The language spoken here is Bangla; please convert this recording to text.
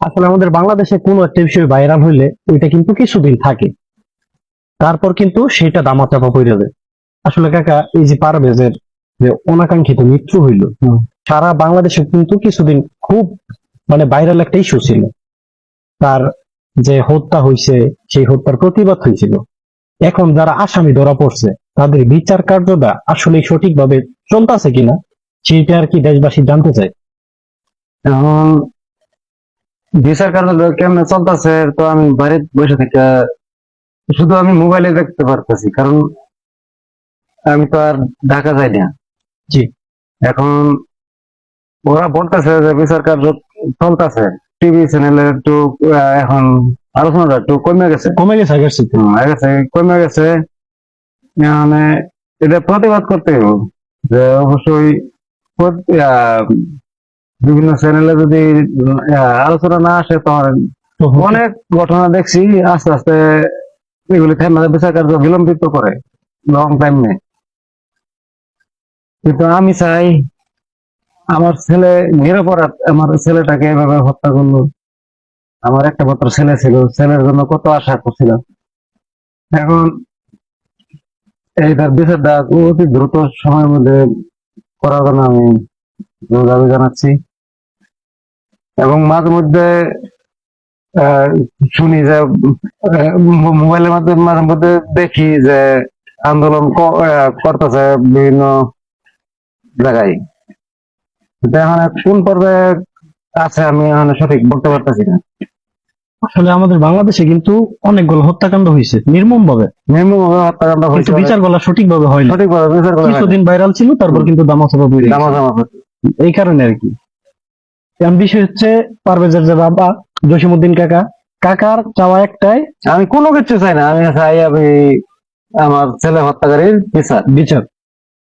আসলে আমাদের বাংলাদেশে কোনো একটা বিষয় ভাইরাল হইলে ওইটা কিন্তু কিছুদিন থাকে, তারপর কিন্তু সেটা দামাচাপা পড়ে যায়। আসলে কাকা, এই যে পারভেজের যে অনাকাঙ্ক্ষিত মৃত্যু হইল, সারা বাংলাদেশে কিন্তু কিছুদিন খুব মানে ভাইরাল একটা ইস্যু ছিল। তার যে হত্যা হয়েছে, সেই হত্যার প্রতিবাদ হয়েছিল। এখন যারা আসামি ধরা পড়ছে, তাদের বিচার কার্যটা আসলে সঠিকভাবে চলতেছে কিনা, সেইটা আর কি দেশবাসী জানতে চায়। এখন বিচার কার্য কেমনে চলতেছে তো আমি বাড়িতে বসে থেকে শুধু আমি মোবাইলে দেখতে পারতেছি, কারণ আমি তো আর ঢাকা যাই না। জি। এখন ওরা বলতেছে যে বিচার কার্য চলতেছে, টিভি চ্যানেলে একটু এখন আলোচনাটা একটু কমে গেছে। কমে গেছে আগের চেয়ে। কমে গেছে। মানে এটা প্রতিবাদ করতে হবে যে অবশ্যই বিভিন্ন চ্যানেলে যদি আলোচনা না আসে তখন অনেক ঘটনা দেখছি আস্তে আস্তে এগুলি বিচার কার্য বিলম্বিত করে লং টাইম নেই। কিন্তু আমি চাই আমার ছেলে নিরপরাধ, আমার ছেলেটাকে এভাবে হত্যা করলো। আমার একটা মাত্র ছেলে ছিল, ছেলের জন্য কত আশা করছিলাম। এখন এইটার বিচারটা অতি দ্রুত সময়ের মধ্যে করার জন্য আমি দাবি জানাচ্ছি। এবং মাঝে মধ্যে আহ, শুনি যে মোবাইলের মাধ্যমে মাঝে মধ্যে দেখি যে আন্দোলন করতেছে বিভিন্ন জায়গায়। এটা এখন কোন পর্যায়ে আছে আমি এখন সঠিক বলতে পারতেছি না। আসলে আমাদের বাংলাদেশে কিন্তু অনেকগুলো হত্যাকাণ্ড হয়েছে নির্মম ভাবে, নির্মমভাবে হত্যাকাণ্ড কিন্তু হয়েছে, বিচার গলা সঠিকভাবে হয় না। সঠিকভাবে বিচার করা হয় না। কিছুদিন ভাইরাল ছিল, তারপর কিন্তু দামাচাপা পড়ে গেছে। দামাদামা করছে। এই কারণে আর কি। এখন বিষয় হচ্ছে, পারভেজের যে বাবা জসিমউদ্দিন কাকা, কাকার চাওয়া একটাই, আমি কোনো কিছু চাই না, আমি চাই আমি আমার ছেলে হত্যাকারীর বিচার। বিচার।